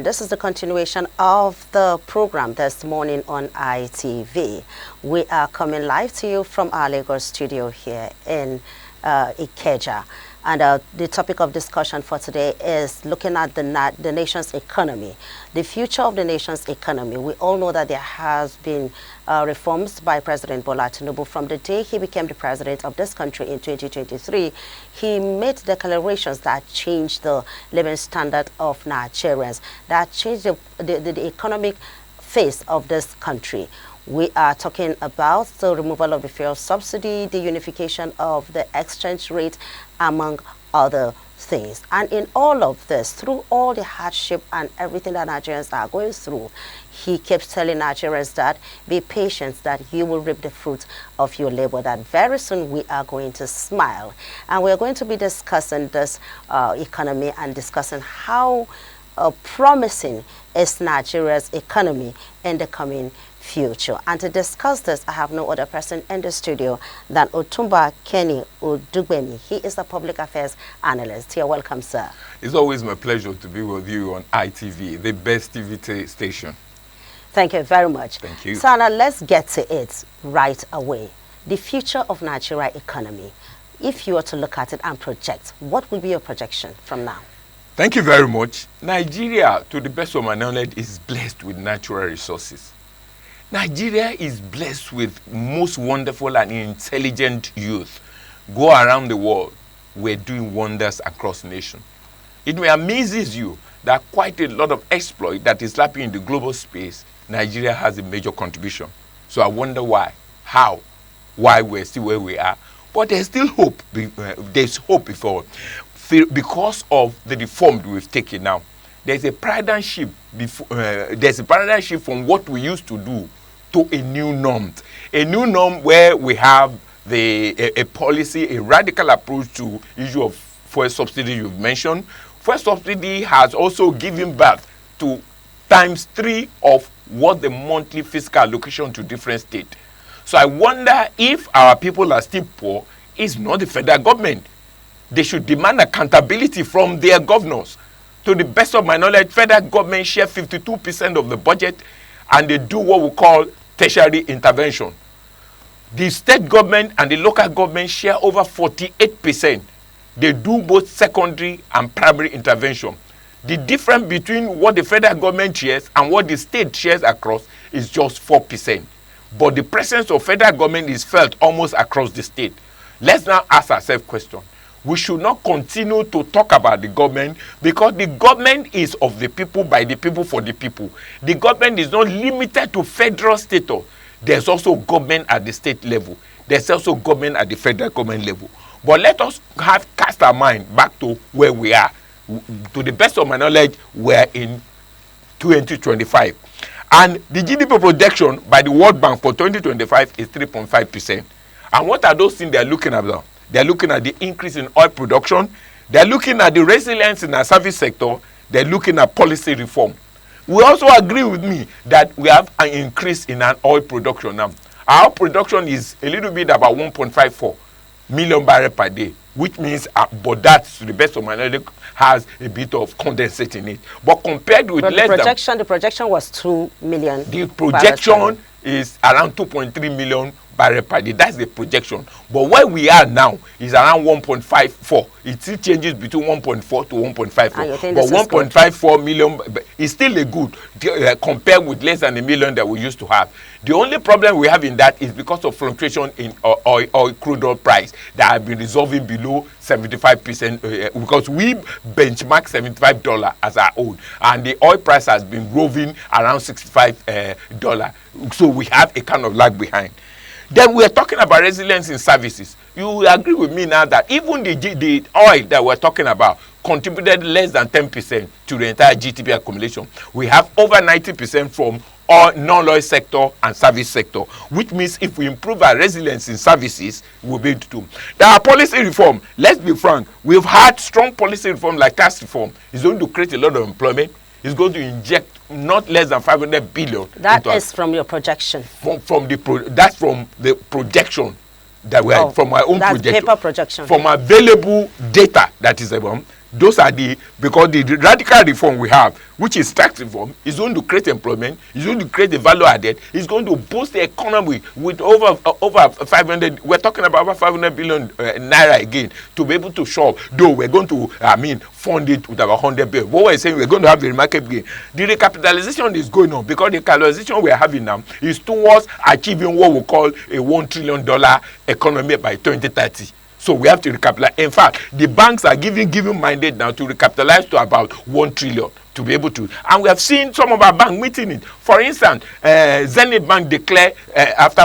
this is the continuation of the program this morning on ITV. We are coming live to you from our Lagos studio here in Ikeja. And the topic of discussion for today is looking at the nation's economy, the future of the nation's economy. We all know that there has been reforms by President Bola Tinubu from the day he became the president of this country in 2023. He made declarations that changed the living standard of Nigerians, that changed the economic face of this country. We are talking about the removal of the fuel subsidy, the unification of the exchange rate, among other things. And in all of this, through all the hardship and everything that Nigerians are going through, he keeps telling Nigerians that be patient, that you will reap the fruit of your labor, that very soon we are going to smile. And we're going to be discussing this economy and discussing how promising is Nigeria's economy in the coming future. And to discuss this, I have no other person in the studio than Otumba Kenny Odugbemi. He is a public affairs analyst. You're welcome, sir. It's always my pleasure to be with you on ITV, the best TV station. Thank you very much. Thank you. So now let's get to it right away. The future of Nigeria economy. If you were to look at it and project, what would be your projection from now? Thank you very much. Nigeria, to the best of my knowledge, is blessed with natural resources. Nigeria is blessed with most wonderful and intelligent youth. Go around the world, we're doing wonders across the nation. It may amaze you that quite a lot of exploit that is happening in the global space, Nigeria has a major contribution. So I wonder why, how, why we're still where we are. But there's still hope. There's hope before. Because of the reform we've taken now. There's a paradigm shift from what we used to do to a new norm. A new norm where we have a policy, a radical approach to issue of fuel subsidy you've mentioned. Fuel subsidy has also given birth to ×3 of what the monthly fiscal allocation to different states. So I wonder if our people are still poor, it's not the federal government. They should demand accountability from their governors. To the best of my knowledge, federal government share 52% of the budget, and they do what we call tertiary intervention. The state government and the local government share over 48%. They do both secondary and primary intervention. The difference between what the federal government shares and what the state shares across is just 4%. But the presence of federal government is felt almost across the state. Let's now ask ourselves a question. We should not continue to talk about the government because the government is of the people, by the people, for the people. The government is not limited to federal status. There's also government at the state level. There's also government at the federal government level. But let us cast our mind back to where we are. To the best of my knowledge, we're in 2025. And the GDP projection by the World Bank for 2025 is 3.5%. And what are those things they're looking at now? They're looking at the increase in oil production. They're looking at the resilience in our service sector. They're looking at policy reform. We also agree with me that we have an increase in our oil production now. Our production is a little bit about 1.54 million barrels per day, which means, but that, to the best of my knowledge, has a bit of condensate in it. But compared with the projection was 2 million. The projection is around 2.3 million barrel per day. That's the projection. But where we are now is around 1.54. It still changes between 1.4 to 1.54. But 1.54 million is still a good compared with less than a million that we used to have. The only problem we have in that is because of fluctuation in oil crude oil price that have been resolving below 75%, because we benchmark $75 as our own, and the oil price has been roving around $65. So we have a kind of lag behind. Then we are talking about resilience in services. You will agree with me now that even the oil that we're talking about contributed less than 10% to the entire GDP accumulation. We have over 90% from non-oil sector and service sector, which means if we improve our resilience in services, we'll be able to do. There are policy reform. Let's be frank. We've had strong policy reform like tax reform. It's going to create a lot of employment. It's going to inject not less than 500 billion. That is from your projection. That's from the projection that we have, from my own projection. Paper projection. From available data that is Those are because the radical reform we have, which is tax reform, is going to create employment, is going to create the value added, is going to boost the economy with over 500, we're talking about over 500 billion naira again, to be able to show, though we're going to, fund it with about 100 billion. What we're saying, we're going to have the remarkable gain. The recapitalization is going on because the capitalization we're having now is towards achieving what we call a $1 trillion economy by 2030. So we have to recapitalize. In fact, the banks are giving mandate now to recapitalize to about 1 trillion to be able to. And we have seen some of our banks meeting it. For instance, Zenith Bank declared tax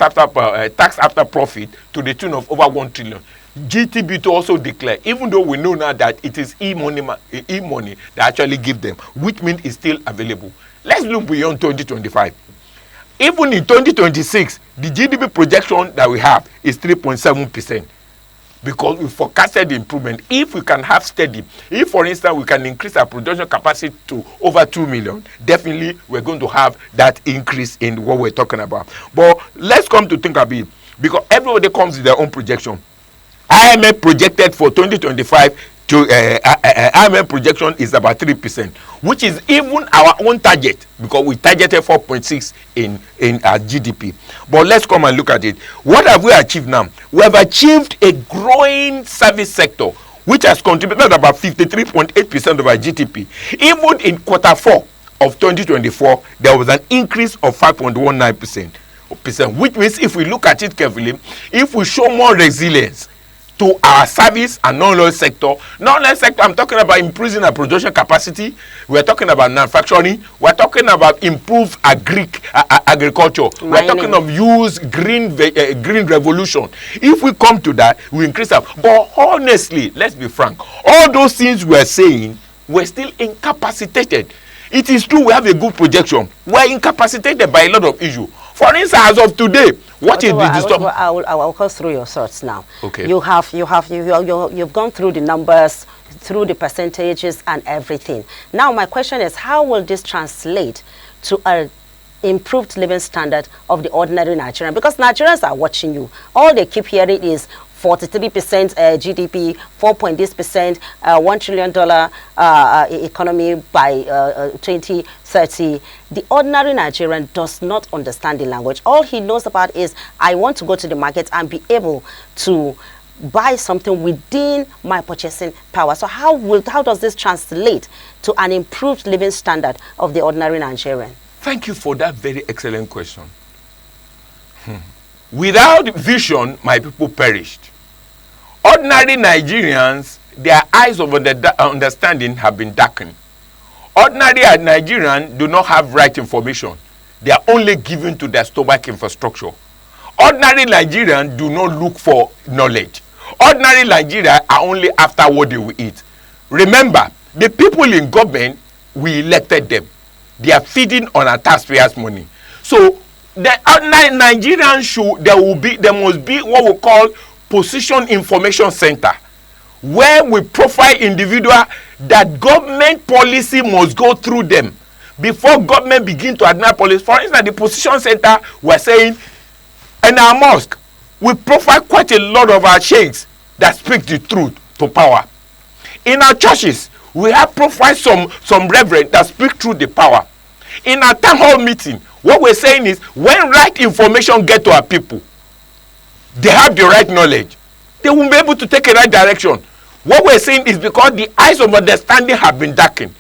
after profit to the tune of over 1 trillion. GTB to also declare, even though we know now that it is e-money that actually give them, which means it's still available. Let's look beyond 2025. Even in 2026, the GDP projection that we have is 3.7%, because we forecasted improvement. If we can have steady, if for instance we can increase our production capacity to over 2 million, definitely we're going to have that increase in what we're talking about. But let's come to think of it, because everybody comes with their own projection. IMF projected for 2025 to IMF projection is about 3%, which is even our own target, because we targeted 4.6 in our GDP. But let's come and look at it. What have we achieved now? We have achieved a growing service sector, which has contributed about 53.8% of our GDP. Even in quarter 4 of 2024, there was an increase of 5.19%, which means if we look at it carefully, if we show more resilience to our service and non-oil sector. Non-oil sector, I'm talking about increasing our production capacity. We're talking about manufacturing. We're talking about improved agriculture. Mining. We're talking of use green revolution. If we come to that, we increase our. But honestly, let's be frank, all those things we're saying, we're still incapacitated. It is true we have a good projection. We're incapacitated by a lot of issues. For instance, as of today, what is the disturb? I will go through your thoughts now. Okay. You've gone through the numbers, through the percentages and everything. Now my question is, how will this translate to a improved living standard of the ordinary Nigerian? Because Nigerians are watching you. All they keep hearing is 43% GDP, 4.this%, $1 trillion economy by 2030. The ordinary Nigerian does not understand the language. All he knows about is, I want to go to the market and be able to buy something within my purchasing power. So how does this translate to an improved living standard of the ordinary Nigerian? Thank you for that very excellent question. Without vision, my people perished. Ordinary Nigerians, their eyes of understanding have been darkened. Ordinary Nigerians do not have right information. They are only given to their stomach infrastructure. Ordinary Nigerians do not look for knowledge. Ordinary Nigerians are only after what they will eat. Remember, the people in government, we elected them. They are feeding on our taxpayers' money. So the ordinary Nigerians there must be what we call position information center, where we profile individual that government policy must go through them before government begin to administer policy. For instance, the position center, we're saying in our mosque, we profile quite a lot of our sheikhs that speak the truth to power. In our churches, we have profiled some reverend that speak through the power. In our town hall meeting, what we're saying is, when right information get to our people, they have the right knowledge, they will be able to take a right direction. What we're saying is because the eyes of understanding have been darkened.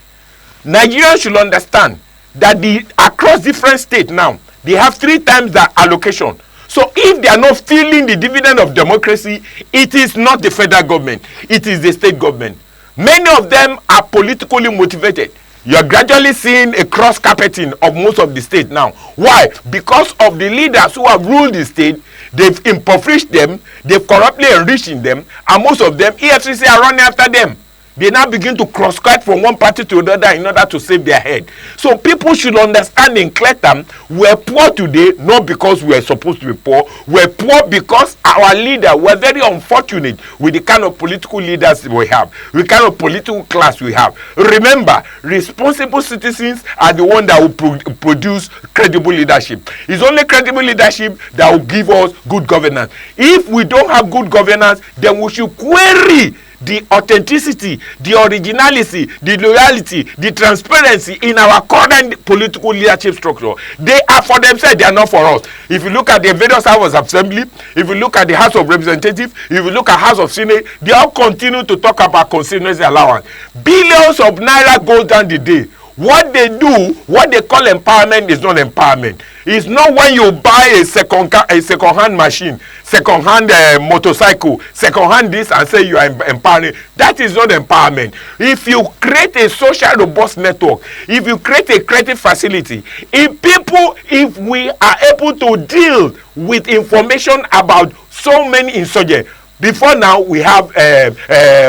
Nigerians should understand that across different states now, they have 3 times the allocation. So if they are not feeling the dividend of democracy, it is not the federal government, it is the state government. Many of them are politically motivated. You are gradually seeing a cross-carpeting of most of the state now. Why? Because of the leaders who have ruled the state. They've impoverished them, they've corruptly enriched them, and most of them, EFCC are running after them. They now begin to cross-cut from one party to another in order to save their head. So people should understand in clear terms, we're poor today, not because we're supposed to be poor. We're poor because our leaders were very unfortunate with the kind of political leaders we have, the kind of political class we have. Remember, responsible citizens are the ones that will produce credible leadership. It's only credible leadership that will give us good governance. If we don't have good governance, then we should query the authenticity, the originality, the loyalty, the transparency in our current political leadership structure. They are for themselves, they are not for us. If you look at the various House of Assembly, if you look at the House of Representatives, if you look at House of Senate, they all continue to talk about constituency allowance. Billions of naira goes down the day. What they do, what they call empowerment, is not empowerment. It's not when you buy a second-hand machine, second-hand motorcycle, second-hand this, and say you are empowering. That is not empowerment. If you create a social robust network, if you create a creative facility, if we are able to deal with information about so many insurgents. Before now, we have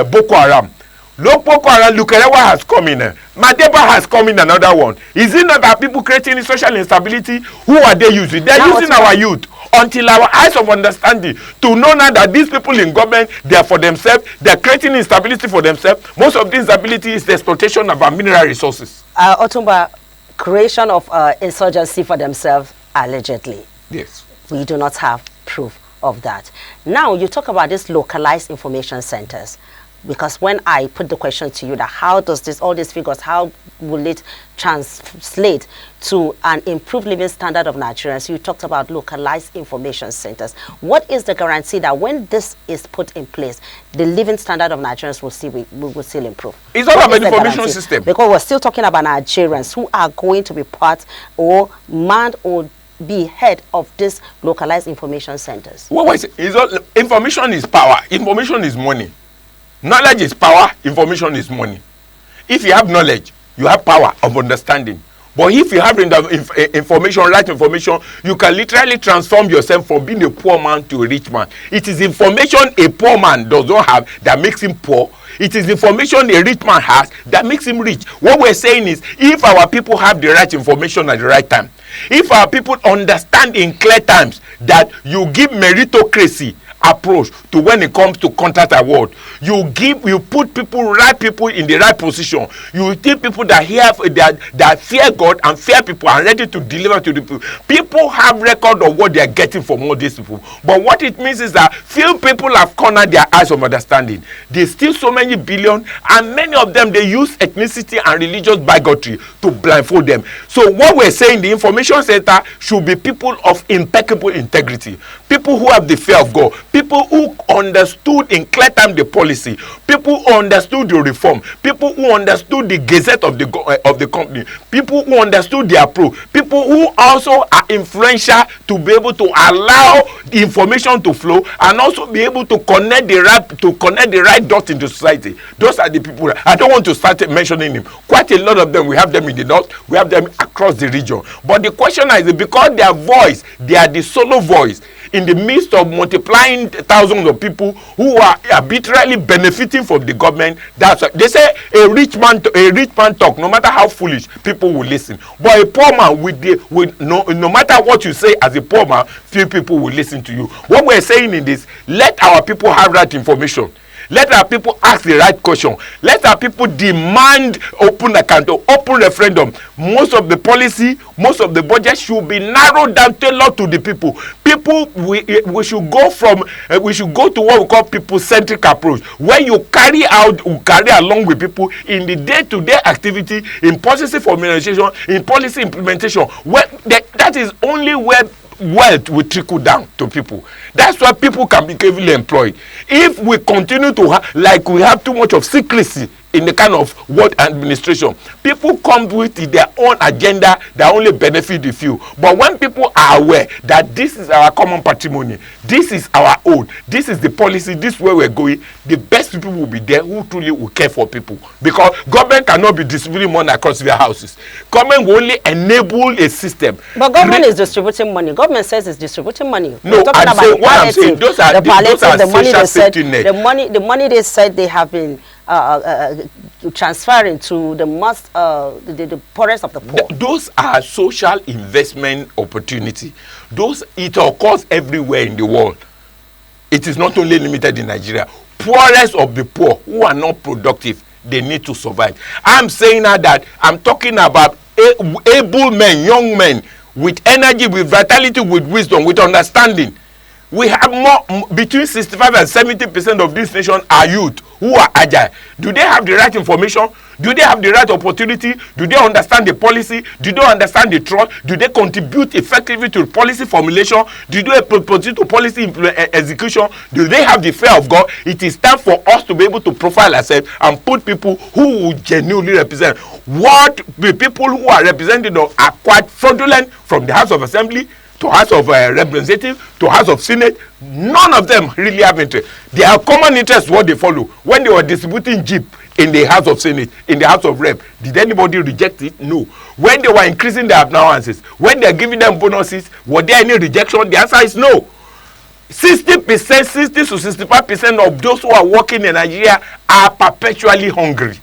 Boko Haram. Boko Haram, Lukerewa has come in. Madeba has come in, another one. Is it not that people creating social instability? Who are they using? They are using our youth. Until our eyes of understanding to know now that these people in government, they are for themselves, they are creating instability for themselves. Most of this instability is the exploitation of our mineral resources. Otumba, creation of insurgency for themselves, allegedly. Yes. We do not have proof of that. Now, you talk about these localized information centers. Because when I put the question to you that how does all these figures, how will it translate to an improved living standard of Nigerians, you talked about localized information centers. What is the guarantee that when this is put in place, the living standard of Nigerians will still improve? It's all about the information system. Because we're still talking about Nigerians who are going to be part or manned or be head of these localized information centers. What was it? Information is power. Information is money. Knowledge is power, information is money. If you have knowledge, you have power of understanding. But if you have information, right information, you can literally transform yourself from being a poor man to a rich man. It is information a poor man does not have that makes him poor. It is information a rich man has that makes him rich. What we're saying is, if our people have the right information at the right time, if our people understand in clear terms that you give meritocracy approach to when it comes to contract award, you put right people in the right position. You take people that fear God and fear people and ready to deliver to the people. People have record of what they are getting from all these people. But what it means is that few people have cornered their eyes of understanding. They steal so many billion, and many of them they use ethnicity and religious bigotry to blindfold them. So what we're saying, the information center should be people of impeccable integrity, people who have the fear of God, people who understood in clear time the policy, people who understood the reform, people who understood the gazette of the company, people who understood the approach, people who also are influential to be able to allow the information to flow and also be able to connect the right dots in the society. Those are the people. I don't want to start mentioning them. Quite a lot of them, we have them in the north, we have them across the region. But the question is, because their voice, they are the solo voice in the midst of multiplying thousands of people who are arbitrarily benefiting from the government. That's they say a rich man talk, no matter how foolish, people will listen. But a poor man no matter what you say as a poor man, few people will listen to you. What we're saying in this, let our people have right information. Let our people ask the right question. Let our people demand open account or open referendum. Most of the policy, most of the budget should be narrowed down, tailored to the people. We should go to what we call people-centric approach, where you carry along with people in the day-to-day activity, in policy formulation, in policy implementation. That is only where wealth will trickle down to people. That's why people can be heavily employed. If we continue to we have too much of secrecy in the kind of word administration, people come with their own agenda that only benefit the few. But when people are aware that this is our common patrimony, this is our own, this is the policy, this is where we're going, the best people will be there who truly will care for people. Because government cannot be distributing money across their houses. Government will only enable a system. But government is distributing money. Government says it's distributing money. No, I'm saying those are the money social they said, safety net. the money they said they have been transferring to the poorest of the poor. Those are social investment opportunity. It occurs everywhere in the world. It is not only limited in Nigeria. Poorest of the poor who are not productive, they need to survive. I'm saying now that I'm talking about able men, young men with energy, with vitality, with wisdom, with understanding. We have more between 65 and 70% of this nation are youth who are agile? Do they have the right information? Do they have the right opportunity? Do they understand the policy? Do they understand the trust? Do they contribute effectively to policy formulation? Do they contribute to policy execution? Do they have the fear of God? It is time for us to be able to profile ourselves and put people who will genuinely represent. What the people who are represented are quite fraudulent, from the House of Assembly to House of Representatives to House of Senate. None of them really have interest. Their common interest is what they follow. When they were distributing Jeep in the House of Senate, in the House of Rep, did anybody reject it? No. When they were increasing their allowances, when they are giving them bonuses, were there any rejection? The answer is no. 60%, 60 to 65% of those who are working in Nigeria are perpetually hungry.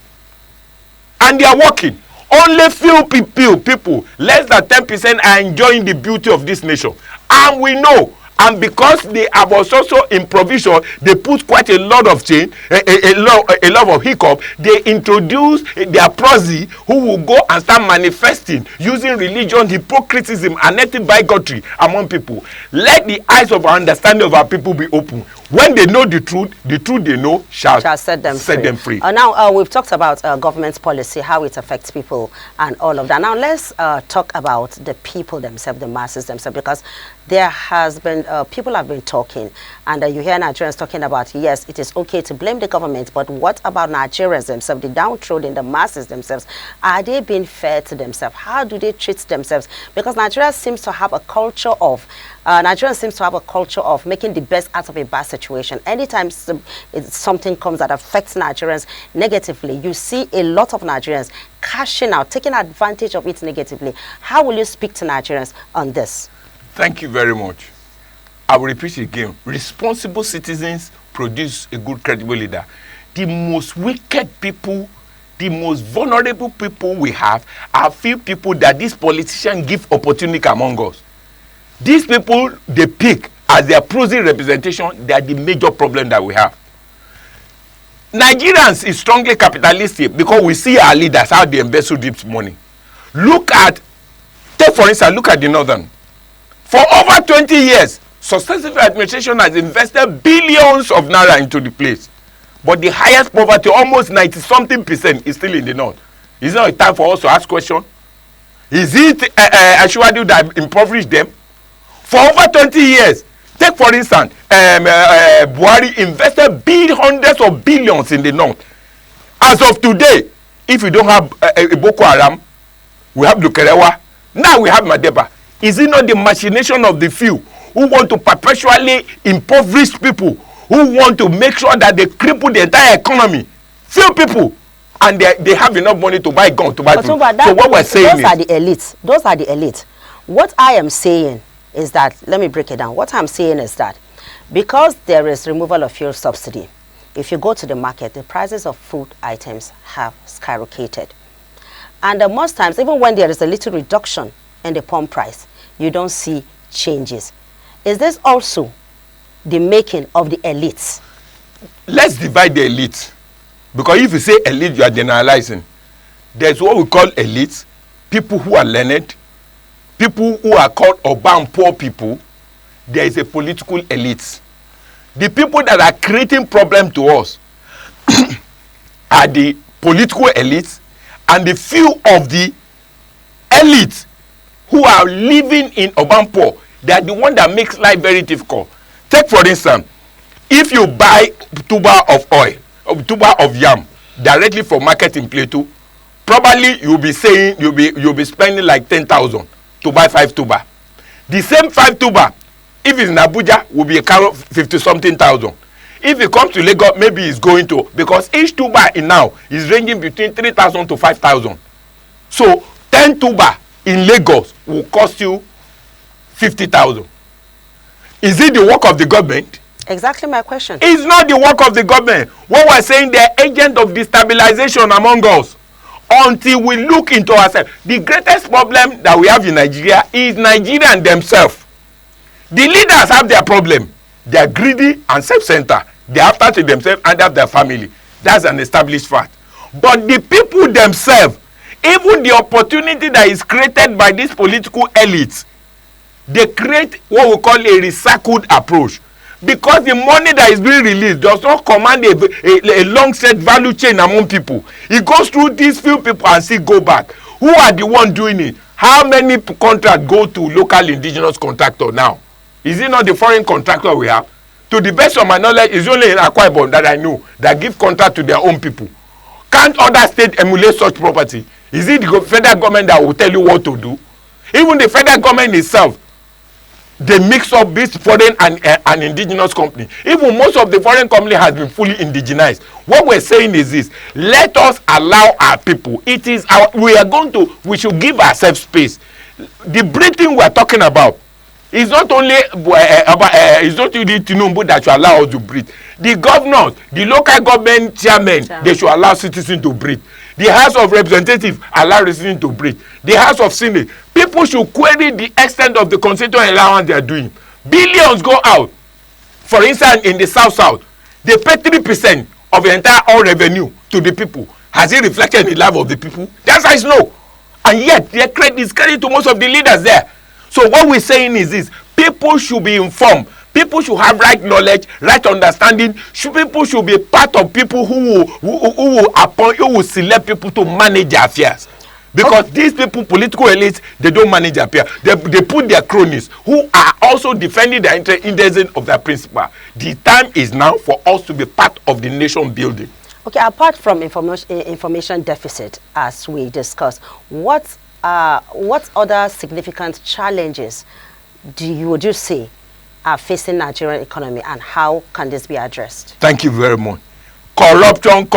And they are working. Only few people, less than 10%, are enjoying the beauty of this nation. And we know, and because they have also in provision, they put quite a lot of change, a lot of hiccup. They introduce their proxy who will go and start manifesting using religion, hypocrisy, and native bigotry among people. Let the eyes of our understanding of our people be open. When they know the truth they know shall set them free. Now, we've talked about government policy, how it affects people and all of that. Now, let's talk about the people themselves, the masses themselves, because there has been, people have been talking, and you hear Nigerians talking about, yes, it is okay to blame the government, but what about Nigerians themselves, the downtrodden, the masses themselves? Are they being fair to themselves? How do they treat themselves? Because Nigeria seems to have a culture of making the best out of a bad situation. Anytime something comes that affects Nigerians negatively, you see a lot of Nigerians cashing out, taking advantage of it negatively. How will you speak to Nigerians on this? Thank you very much. I will repeat it again. Responsible citizens produce a good, credible leader. The most wicked people, the most vulnerable people we have are few people that these politicians give opportunity among us. These people they pick as their prosy representation, they are the major problem that we have. Nigerians is strongly capitalistic because we see our leaders how they embezzle deep money. Take for instance, look at the Northern. For over 20 years, successive administration has invested billions of naira into the place. But the highest poverty, almost 90-something%, is still in the North. Is it not time for us to ask questions? Is it Ashwadu that impoverished them? For over 20 years, take for instance, Buhari invested hundreds of billions in the North. As of today, if you don't have Boko Haram, we have Lukerewa, now we have Madeba. Is it not the machination of the few who want to perpetually impoverish people, who want to make sure that they cripple the entire economy? Few people, and they have enough money to buy guns, to buy food. So what we're saying those are the elites. Those are the elites. What I am saying is that, let me break it down. What I'm saying is that because there is removal of fuel subsidy, if you go to the market, the prices of food items have skyrocketed. And most times, even when there is a little reduction in the pump price, you don't see changes. Is this also the making of the elites? Let's divide the elites. Because if you say elite, you are generalizing. There's what we call elites, people who are learned, people who are called urban poor people. There is a political elite. The people that are creating problem to us are the political elites and the few of the elites who are living in urban poor. They are the one that makes life very difficult. Take for instance, if you buy tuber of oil, tuber of yam directly from market in Plateau, probably you'll be spending like 10,000 to buy 5 tuber. The same 5 tuber, if it's in Abuja, will be a car 50-something thousand. If it comes to Lagos, maybe it's going to, because each tuber in now is ranging between 3,000 to 5,000. So 10 tuber in Lagos will cost you 50,000. Is it the work of the government? Exactly my question. It's not the work of the government. What we're saying, they're agent of destabilization among us. Until we look into ourselves. The greatest problem that we have in Nigeria is Nigerians themselves. The leaders have their problem. They are greedy and self-centered. They have to themselves and have their family. That's an established fact. But the people themselves, even the opportunity that is created by these political elites, they create what we call a recycled approach. Because the money that is being released does not command a long set value chain among people. It goes through these few people and still go back. Who are the one doing it? How many contracts go to local indigenous contractor now? Is it not the foreign contractor we have? To the best of my knowledge, it's only in Akwa Ibom that I know that give contract to their own people. Can't other states emulate such property? Is it the federal government that will tell you what to do? Even the federal government itself, they mix up this foreign and indigenous company. Even most of the foreign company has been fully indigenized. What we're saying is this: let us allow our people. It is our, we should give ourselves space. The breathing we're talking about is not only it's not only Tinubu that should allow us to breathe. The governors, the local government chairmen, they should allow citizens to breathe. The House of Representatives allow citizens to breathe. The House of Senate, people should query the extent of the constitutional allowance they are doing. Billions go out. For instance, in the South, they pay 3% of the entire all revenue to the people. Has it reflected in the life of the people? The answer is no. And yet, their credit is credit to most of the leaders there. So what we're saying is this: people should be informed. People should have right knowledge, right understanding. People should be part of people who will appoint, who will select people to manage their affairs. Because these people, political elites, they don't manage their affairs. They put their cronies who are also defending the interests of their principal. The time is now for us to be part of the nation building. Okay, apart from information deficit, as we discussed, what other significant challenges would you say are facing Nigerian economy, and how can this be addressed? Thank you very much. Corruption.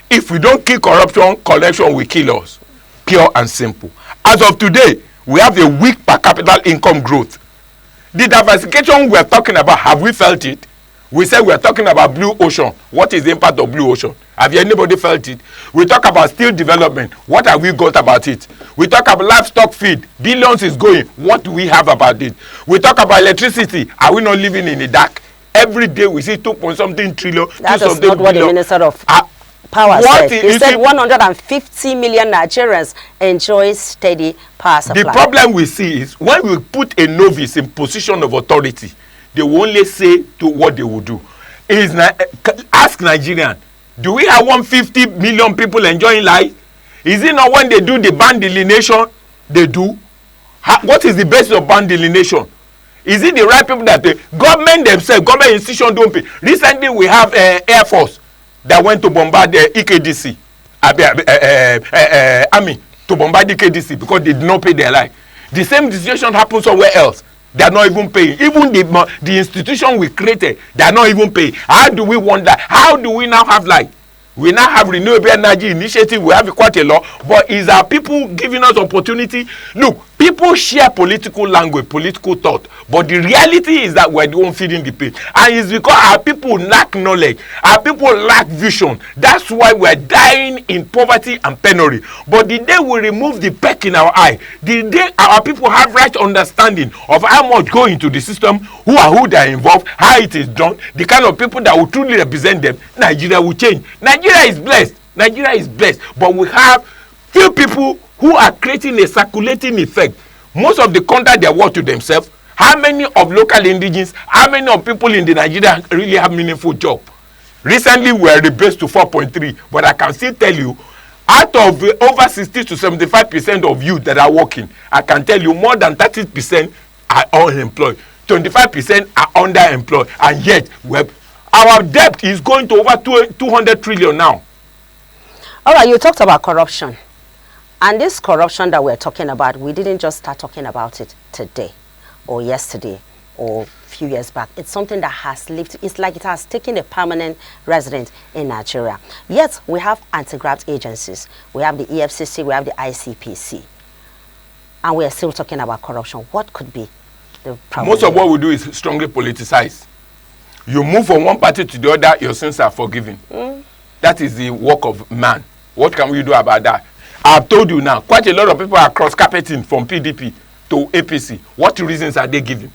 If we don't kill corruption, corruption will kill us. Pure and simple. As of today, we have a weak per capita income growth. The diversification we are talking about, have we felt it? We said we are talking about blue ocean. What is the impact of blue ocean? Have anybody felt it? We talk about steel development. What have we got about it? We talk about livestock feed. Billions is going. What do we have about it? We talk about electricity. Are we not living in the dark? Every day we see 2.something trillion. That is not what the Minister of Power said. He said 150 million Nigerians enjoy steady power supply. The problem we see is when we put a novice in position of authority, they will only say to what they will do. Ask Nigerian, do we have 150 million people enjoying life? Is it not when they do the band delineation, they do? What is the basis of band delineation? Is it the right people that the government themselves, government institutions don't pay? Recently, we have Air Force that went to bombard the EKDC, army to bombard the EKDC because they did not pay their life. The same situation happens somewhere else. They are not even paying. Even the institution we created, they are not even paying. How do we want that? How do we now have light? We now have renewable energy initiative. We have quite a lot. But is our people giving us opportunity? Look, people share political language, political thought. But the reality is that we're the one feeding the pain. And it's because our people lack knowledge. Our people lack vision. That's why we're dying in poverty and penury. But the day we remove the peck in our eye, the day our people have right understanding of how much go into the system, who they are involved, how it is done, the kind of people that will truly represent them, Nigeria will change. Nigeria is blessed. Nigeria is blessed. But we have few people who are creating a circulating effect. Most of the contract they work to themselves. How many of local indigenous, how many of people in the Nigeria really have meaningful job? Recently, we are rebased to 4.3, but I can still tell you, out of over 60 to 75% of youth that are working, I can tell you more than 30% are unemployed, 25% are underemployed, and yet our debt is going to over 200 trillion now. All right, you talked about corruption. And this corruption that we're talking about, we didn't just start talking about it today or yesterday or a few years back. It's something that has lived. It's like it has taken a permanent resident in Nigeria. Yet, we have anti-graft agencies. We have the EFCC, we have the ICPC. And we are still talking about corruption. What could be the problem? Most of what we do is strongly politicized. You move from one party to the other, your sins are forgiven. That is the work of man. What can we do about that? I've told you now, quite a lot of people are cross-carpeting from PDP to APC. What reasons are they giving?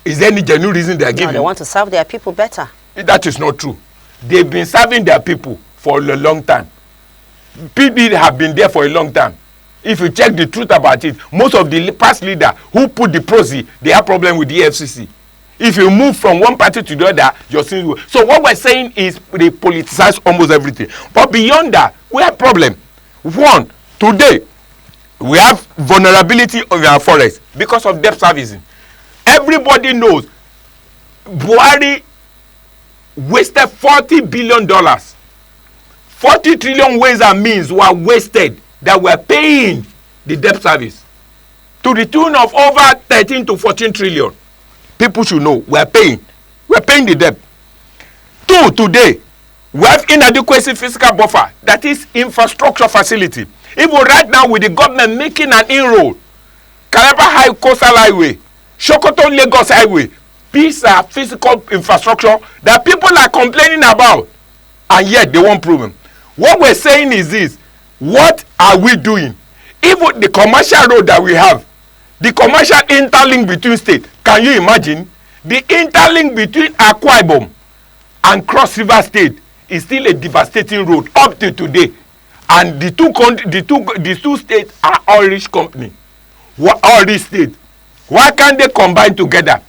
Is there any genuine reason they are giving? They want to serve their people better. That is not true. They've been serving their people for a long time. PDP have been there for a long time. If you check the truth about it, most of the past leaders who put the proxy, they have problem with the FCC. If you move from one party to the other, your sins will. So what we're saying is they politicize almost everything. But beyond that, we have problem. One, today, we have vulnerability of our forest because of debt servicing. Everybody knows Buhari wasted $40 billion. 40 trillion ways and means were wasted that were paying the debt service to the tune of over 13 to 14 trillion. People should know we're paying the debt. Two, today we have inadequacy fiscal buffer, that is infrastructure facility. Even right now with the government making an inroad, Calabar High Coastal Highway, Sokoto Lagos Highway, these are physical infrastructure that people are complaining about, and yet they won't prove them. What we're saying is this: what are we doing? Even the commercial road that we have, the commercial interlink between states, can you imagine? The interlink between Akwa Ibom and Cross River State is still a devastating road up to today, and the two states are all rich company, all rich states. Why can't they combine together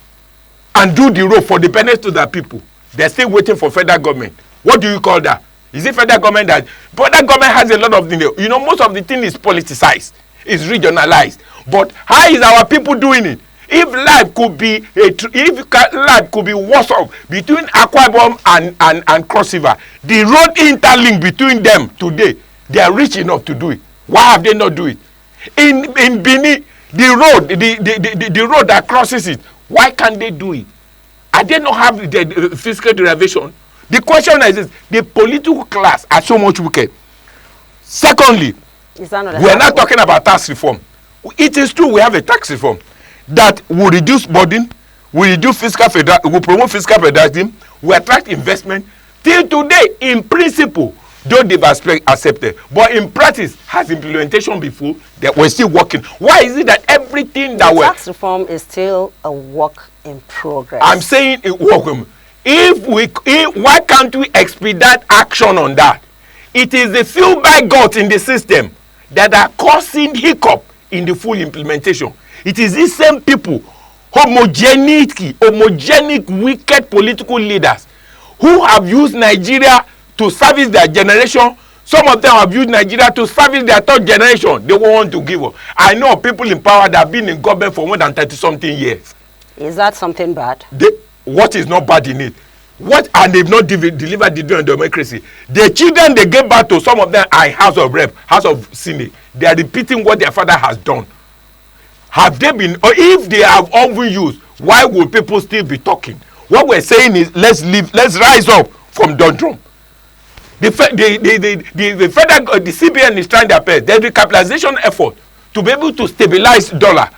and do the road for the benefit to the people? They're still waiting for federal government. What do you call that? Is it federal government that? Federal government has a lot of things. You know, most of the thing is politicized, is regionalized. But how is our people doing it? If life could be worse off between Akwa Ibom and Cross River, the road interlink between them today, they are rich enough to do it. Why have they not do it? In Benin, the road that crosses it, why can't they do it? Are they not have the fiscal derivation? The question is this: the political class are so much wicked. Secondly, we are not talking about tax reform. It is true we have a tax reform that will reduce burden, will reduce will promote fiscal federalism, will attract investment. Till today, in principle, though they've accepted, but in practice, has implementation before, that we're still working. Why is it that everything that tax reform is still a work in progress? I'm saying it work. Why can't we expedite action on that? It is the few bigots in the system that are causing hiccup in the full implementation. It is these same people, homogenic, wicked political leaders who have used Nigeria to service their generation. Some of them have used Nigeria to service their third generation. They won't want to give up. I know people in power that have been in government for more than 30-something years. Is that something bad? What is not bad in it? And they've not delivered the democracy. The children they gave back to, some of them are in House of Rep, House of Senate. They are repeating what their father has done. Have they been, or if they have overused, why will people still be talking? What we're saying is, let's rise up from Dundrum. The federal, the CBN is trying their best. There's recapitalization effort to be able to stabilize dollar.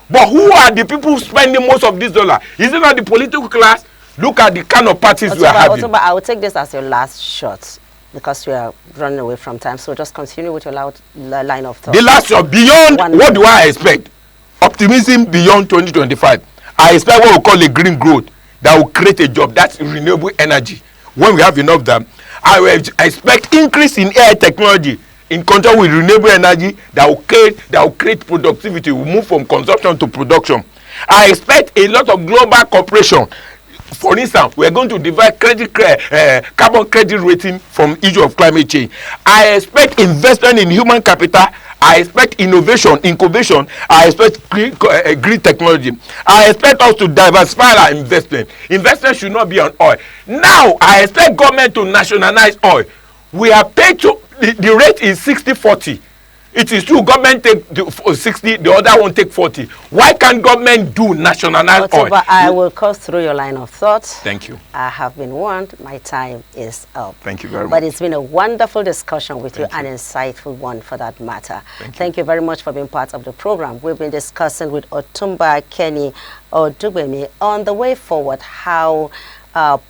But who are the people spending most of this dollar? Is it not the political class? Look at the kind of parties we are having. I will take this as your last shot because we are running away from time. So just continue with your line of thought. The last shot, beyond, what do I expect? Optimism beyond 2025. I expect what we call a green growth that will create a job. That's renewable energy. When we have enough of them, I will expect increase in AI technology in conjunction with renewable energy that will create productivity. We move from consumption to production. I expect a lot of global cooperation. For instance, we are going to divide carbon credit rating from issue of climate change. I expect investment in human capital. I expect innovation, incubation. I expect green technology. I expect us to diversify our investment. Investment should not be on oil. Now, I expect government to nationalize oil. We are paid to, the rate is 60-40. It is true, government take 60, the other one take 40. Why can't government do nationalize oil? I will go through your line of thought. Thank you. I have been warned. My time is up. Thank you very much. But it's been a wonderful discussion with you, an insightful one for that matter. Thank you very much for being part of the program. We've been discussing with Otumba Kenny Odugbemi on the way forward, how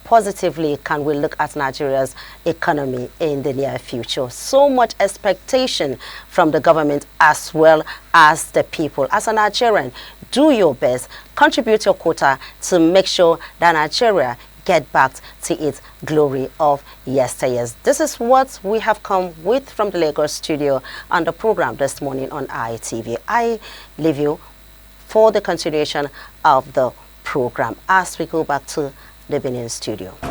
positively can we look at Nigeria's economy in the near future. So much expectation from the government as well as the people. As a Nigerian, do your best, contribute your quota to make sure that Nigeria get back to its glory of yesteryears. This is what we have come with from the Lagos studio on the program this morning on ITV. I leave you for the continuation of the program as we go back to the Benin studio.